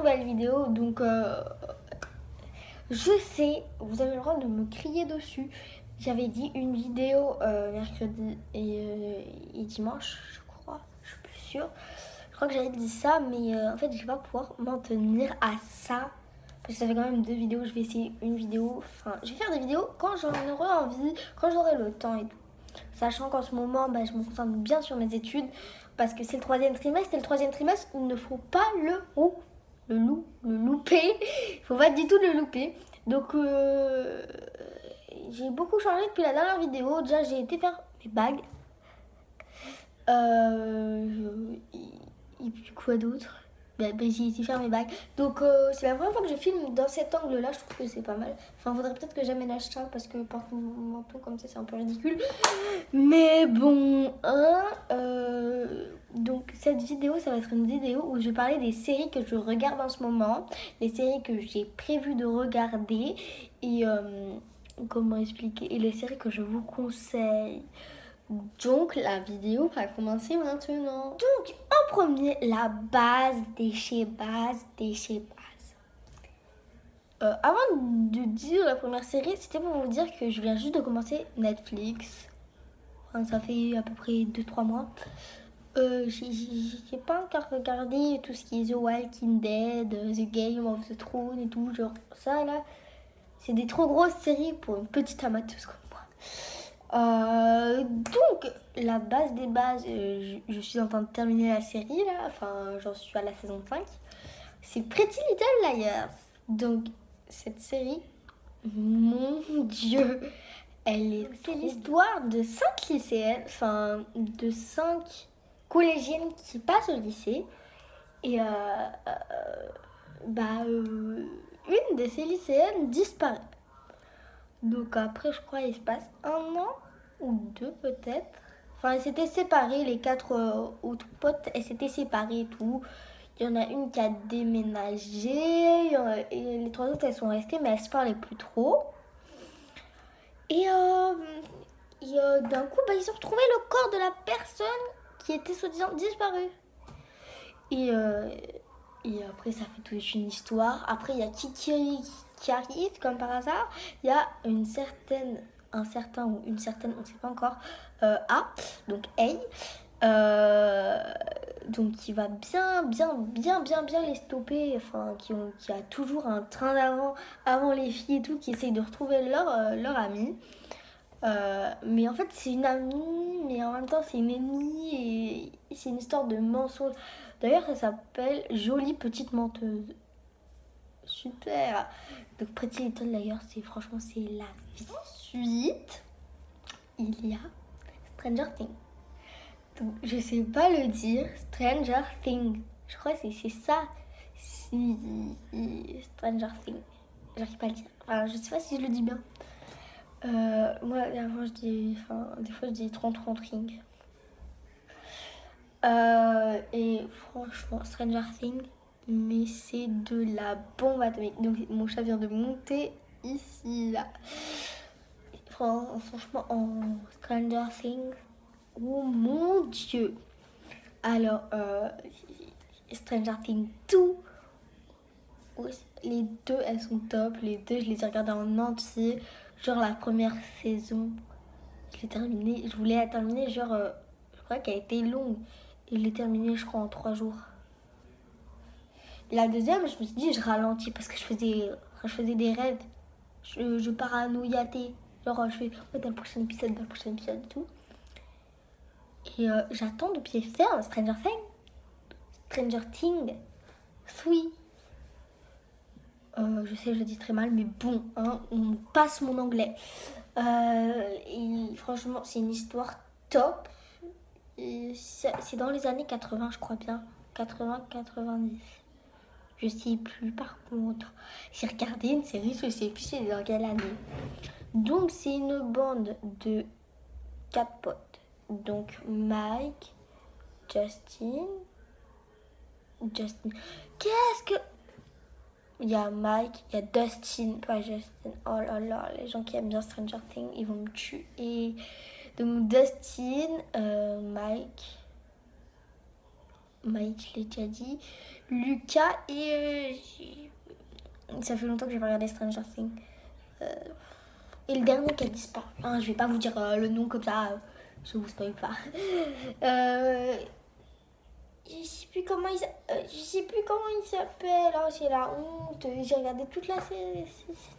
nouvelle vidéo. Donc, je sais, vous avez le droit de me crier dessus. J'avais dit une vidéo mercredi et dimanche, je crois. Je suis plus sûre. Je crois que j'avais dit ça, mais en fait, je vais pas pouvoir m'en tenir à ça. Parce que ça fait quand même 2 vidéos. Je vais essayer une vidéo. Enfin, je vais faire des vidéos quand j'en aurai envie, quand j'aurai le temps et tout. Sachant qu'en ce moment, je me concentre bien sur mes études. Parce que c'est le 3e trimestre. Et le 3e trimestre, il ne faut pas le louper. Il faut pas du tout le louper. Donc, j'ai beaucoup changé depuis la dernière vidéo. Déjà, j'ai été faire mes bagues. Et puis quoi d'autre? J'ai été faire mes bagues. Donc, c'est la première fois que je filme dans cet angle-là. Je trouve que c'est pas mal. Enfin, faudrait peut-être que j'aménage ça parce que par mon manteau comme ça, c'est un peu ridicule. Mais bon, hein. Donc, cette vidéo, ça va être une vidéo où je vais parler des séries que je regarde en ce moment. Les séries que j'ai prévu de regarder. Et comment expliquer? Et les séries que je vous conseille. Donc, la vidéo va commencer maintenant. Donc, en premier, la base des chez base. Avant de dire la première série, c'était pour vous dire que je viens juste de commencer Netflix. Enfin, ça fait à peu près 2-3 mois. J'ai pas encore regardé tout ce qui est The Walking Dead, The Game of the Throne et tout. Genre, ça là, c'est des trop grosses séries pour une petite amateuse comme moi. Donc, la base des bases, je suis en train de terminer la série là, enfin j'en suis à la saison 5. C'est Pretty Little Liars. Donc, cette série, mon Dieu, c'est l'histoire de 5 lycéennes, enfin de 5 collégiennes qui passent au lycée. Et une de ces lycéennes disparaît. Donc après, je crois, il se passe 1 an ou 2 peut-être. Enfin, elles s'étaient séparées, les 4 autres potes, elles s'étaient séparées et tout. Il y en a une qui a déménagé, et les 3 autres, elles sont restées, mais elles se parlaient plus trop. Et d'un coup, ils ont retrouvé le corps de la personne qui était soi-disant disparue. Et après, ça fait toute une histoire. Après, il y a Kiki qui arrive, comme par hasard. Il y a un certain ou une certaine, on ne sait pas encore, A, donc A, donc qui va bien les stopper, enfin, qui a toujours un train d'avant, avant les filles et tout, qui essayent de retrouver leur amie. Mais en fait, c'est une amie, mais en même temps, c'est une ennemie, et c'est une histoire de mensonge. D'ailleurs, ça s'appelle Jolie Petite Menteuse. Super. Donc, Pretty Little Liars, franchement, c'est la vie. Ensuite, il y a Stranger Things. Donc, je sais pas le dire. Stranger Things. Je crois que c'est ça. Stranger Things. J'arrive pas à le dire. Enfin, je sais pas si je le dis bien. Moi, avant, des fois, je dis 30 Ring. Et franchement, Stranger Things, mais c'est de la bombe atomique. Donc, mon chat vient de monter ici, là. Franchement, en Stranger Things, oh mon Dieu. Alors, Stranger Things 2, les 2, elles sont top. Les 2, je les ai regardées en entier. Genre, la première saison, je l'ai terminée. Je voulais la terminer, genre, je crois qu'elle était longue. Et je l'ai terminée, je crois, en 3 jours. La deuxième, je me suis dit, je ralentis parce que je faisais des rêves. Je paranoïatais. Genre, je fais, dans le prochain épisode et tout. Et j'attends depuis faire Stranger Things 3. Je sais, je le dis très mal, mais bon, hein, on passe mon anglais. Et franchement, c'est une histoire top. C'est dans les années 80, je crois bien. 80-90. Je sais plus par contre. J'ai regardé une série, je sais plus c'est dans quelle année. Donc, c'est une bande de 4 potes. Donc, Mike, Justin. Qu'est-ce que... Il y a Mike, il y a Dustin, pas Justin. Oh là là, les gens qui aiment bien Stranger Things, ils vont me tuer. Donc Dustin, Mike, Mike, je l'ai déjà dit. Lucas et... ça fait longtemps que j'ai pas regardé Stranger Things. Et le dernier qui a disparu. Hein, je vais pas vous dire le nom comme ça. Je vous spoil pas. Je sais plus comment il s'appelle. Oh, c'est la honte. J'ai regardé toute la cette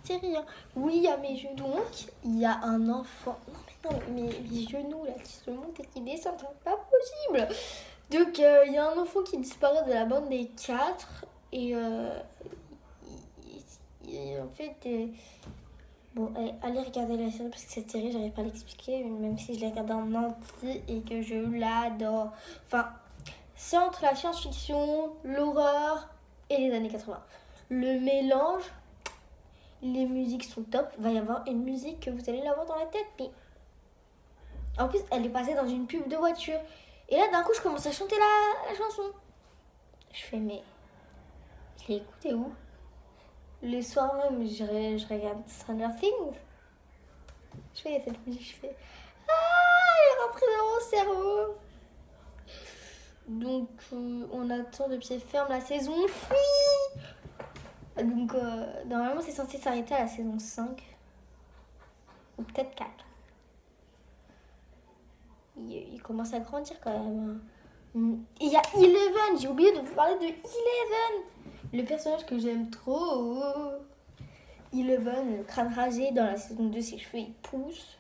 série. Hein. Oui, il y a mes genoux. Donc, il y a un enfant. Non, mais mes genoux là qui se montent et qui descendent. C'est pas possible. Donc, il y a un enfant qui disparaît de la bande des 4. Et en fait, bon, allez regarder la série parce que cette série, j'arrive pas à l'expliquer, même si je l'ai regardée en entier et que je l'adore. Enfin, c'est entre la science-fiction, l'horreur et les années 80. Le mélange, les musiques sont top. Il va y avoir une musique que vous allez l'avoir dans la tête, mais en plus, elle est passée dans une pub de voiture. Et là, d'un coup, je commence à chanter la chanson. Je fais, mais je l'ai écoutée où? Le soir même, je regarde Stranger Things. Je fais cette musique, je fais elle est rentrée dans mon cerveau. Donc, on attend de pied ferme la saison. Oui. Donc, normalement, c'est censé s'arrêter à la saison 5. Ou peut-être 4. Il commence à grandir quand même. Il y a Eleven. J'ai oublié de vous parler de Eleven. Le personnage que j'aime trop. Eleven, le crâne rasé dans la saison 2, ses cheveux ils poussent.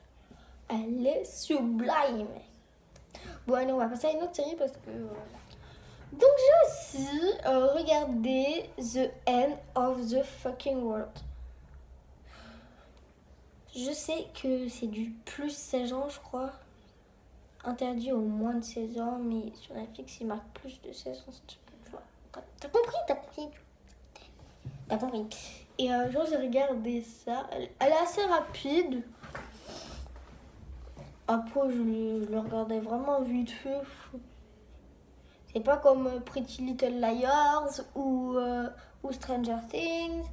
Elle est sublime. Bon, allez, on va passer à une autre série parce que... Donc, j'ai aussi regardé The End of the Fucking World. Je sais que c'est du plus 16 ans, je crois. Interdit au moins de 16 ans, mais sur Netflix, il marque plus de 16 ans. T'as compris. Et genre, j'ai regardé ça. Elle est assez rapide. Après, je le regardais vraiment vite fait. C'est pas comme Pretty Little Liars ou Stranger Things.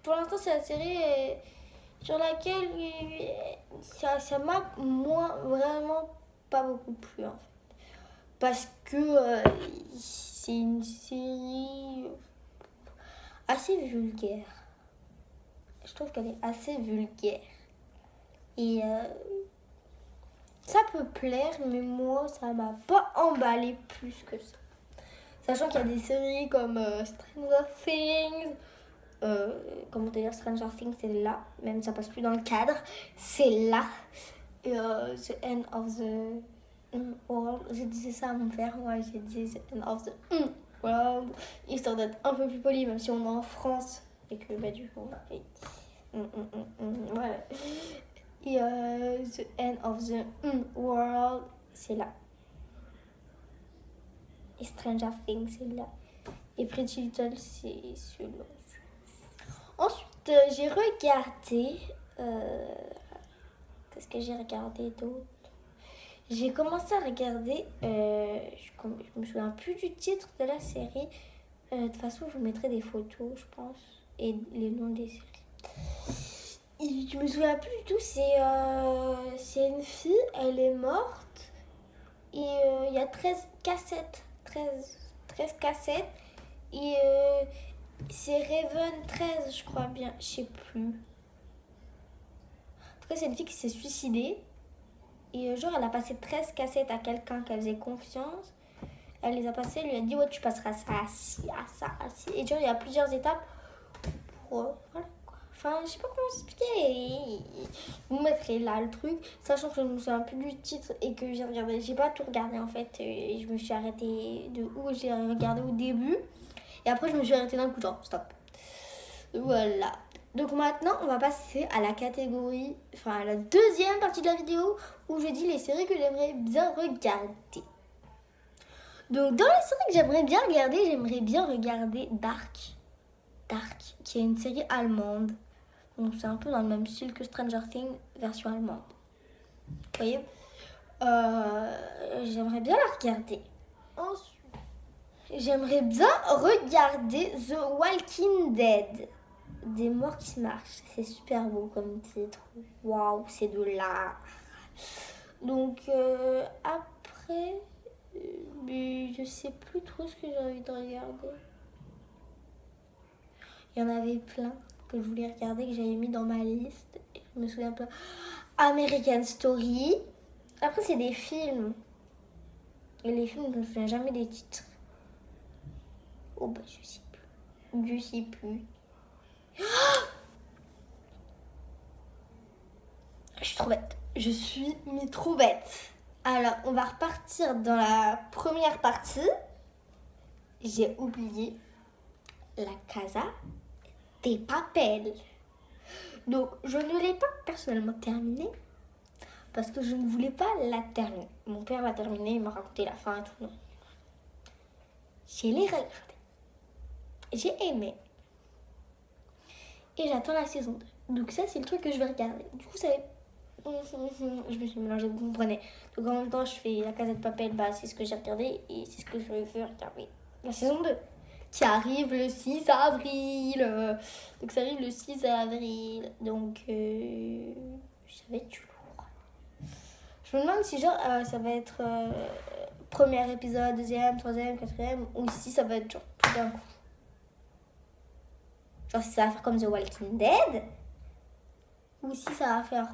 Pour l'instant, c'est la série sur laquelle ça m'a vraiment pas beaucoup plu en fait. Parce que c'est une série assez vulgaire. Je trouve qu'elle est assez vulgaire. Et ça peut plaire, mais moi, ça m'a pas emballé plus que ça. Sachant qu'il y a des séries comme Stranger Things. Comment dire, Stranger Things, c'est là. Même ça passe plus dans le cadre. C'est là. Et The End of the World. J'ai dit ça à mon père. Ouais, j'ai dit The End of the World. Histoire d'être un peu plus poli, même si on est en France. Et que bah, du coup, on va... Voilà. Et The End of the World, c'est là. Et Stranger Things, c'est là. Et Pretty Little, c'est celui-là. Ensuite, j'ai regardé... qu'est-ce que j'ai regardé d'autre? J'ai commencé à regarder... je me souviens plus du titre de la série. De toute façon, je vous mettrai des photos, je pense. Et les noms des séries. Et je me souviens plus du tout. C'est une fille, elle est morte. Et il y a 13 cassettes. 13 cassettes. Et c'est Raven 13, je crois bien. Je sais plus. En tout cas, c'est une fille qui s'est suicidée. Et genre, elle a passé 13 cassettes à quelqu'un qu'elle faisait confiance. Elle les a passées, elle lui a dit, ouais, tu passeras ça, à ça. Et genre, il y a plusieurs étapes pour... voilà. Enfin, je sais pas comment s'expliquer. Vous mettrez là le truc, sachant que je ne me souviens plus du titre et que j'ai regardé. J'ai pas tout regardé en fait. Et je me suis arrêtée de où j'ai regardé au début. Et après, je me suis arrêtée d'un coup, genre, stop. Voilà. Donc maintenant, on va passer à la catégorie, enfin à la deuxième partie de la vidéo où je dis les séries que j'aimerais bien regarder. Donc dans les séries que j'aimerais bien regarder Dark. Dark, qui est une série allemande. Donc c'est un peu dans le même style que Stranger Things, version allemande. Vous voyez, j'aimerais bien la regarder. Ensuite, j'aimerais bien regarder The Walking Dead. Des morts qui marchent. C'est super beau comme titre. Waouh, c'est de l'art. Donc après, Mais je sais plus trop ce que j'ai envie de regarder. Il y en avait plein que je voulais regarder, que j'avais mis dans ma liste. Et je me souviens pas. American Story. Après, c'est des films. Et les films, je me souviens jamais des titres. Oh, bah, je sais plus. Je sais plus. Je suis trop bête. Je suis mais trop bête. Alors, on va repartir dans la première partie. J'ai oublié la Casa des Papel. Donc, je ne l'ai pas personnellement terminée parce que je ne voulais pas la terminer. Mon père l'a terminée, il m'a raconté la fin et tout. Non. Je l'ai regardée. J'ai aimé. Et j'attends la saison 2. Donc ça, c'est le truc que je vais regarder. Du coup, ça va être... Je me suis mélangée, vous comprenez. Donc en même temps, je fais la Casa de Papel, bah, c'est ce que j'ai regardé et c'est ce que je veux regarder. La saison 2 qui arrive le 6 avril. Donc ça arrive le 6 avril. Donc ça va être du lourd. Je me demande si genre ça va être premier épisode, deuxième, troisième, quatrième, ou si ça va être genre tout d'un coup. Genre si ça va faire comme The Walking Dead, ou si ça va faire...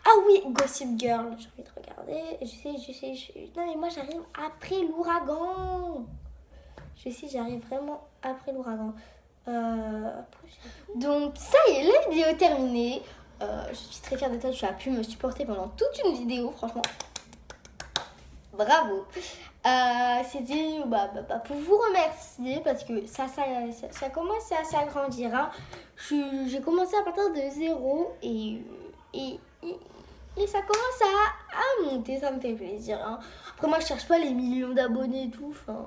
Ah oui, Gossip Girl, j'ai envie de regarder. Je sais. Non mais moi j'arrive après l'ouragan. Je sais, j'arrive vraiment après l'ouragan. Donc ça y est, la vidéo est terminée. Je suis très fière de toi, tu as pu me supporter pendant toute une vidéo, franchement. Bravo. C'était pour vous remercier parce que ça commence à s'agrandir. Hein. J'ai commencé à partir de 0 et ça commence à monter, ça me fait plaisir. Hein. Après moi je cherche pas les millions d'abonnés et tout, enfin,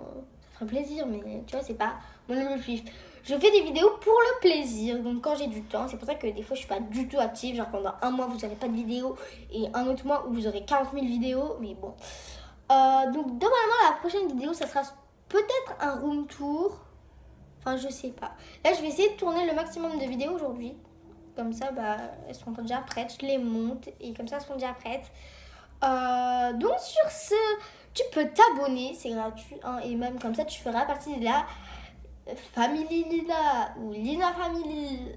ça ferait plaisir mais tu vois c'est pas mon objectif. Je fais des vidéos pour le plaisir, donc quand j'ai du temps, c'est pour ça que des fois je suis pas du tout active, genre pendant un mois vous n'aurez pas de vidéo et un autre mois où vous aurez 40 000 vidéos, mais bon. Donc normalement la prochaine vidéo ça sera peut-être un room tour, enfin je sais pas. Là je vais essayer de tourner le maximum de vidéos aujourd'hui. Comme ça, bah, elles sont déjà prêtes. Je les monte et comme ça, elles sont déjà prêtes. Donc, sur ce, tu peux t'abonner. C'est gratuit. Hein, et même comme ça, tu feras partie de la Family Lina ou Lina Family.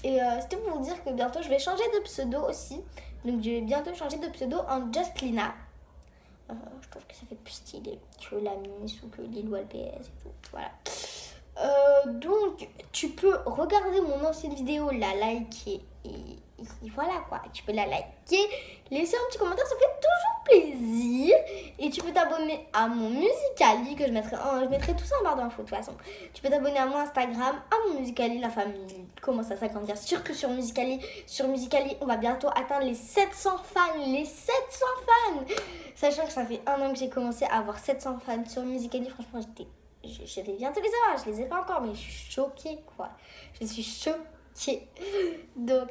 Et c'était pour vous dire que bientôt, je vais changer de pseudo aussi. Donc, je vais bientôt changer de pseudo en Just Lina. Je trouve que ça fait plus stylé que la Miss ou que Lilou LPS et tout. Voilà. Donc tu peux regarder mon ancienne vidéo, la liker et voilà quoi, tu peux la liker, laisser un petit commentaire, ça fait toujours plaisir. Et tu peux t'abonner à mon Musical.ly que je mettrai tout ça en barre d'infos de toute façon. Tu peux t'abonner à mon Instagram, à mon Musical.ly, la famille commence à s'agrandir, surtout sur Musical.ly. Sur Musical.ly, on va bientôt atteindre les 700 fans, sachant que ça fait 1 an que j'ai commencé à avoir 700 fans sur Musical.ly. Franchement je vais bientôt les avoir, je les ai pas encore, mais je suis choquée, quoi. Je suis choquée. Donc,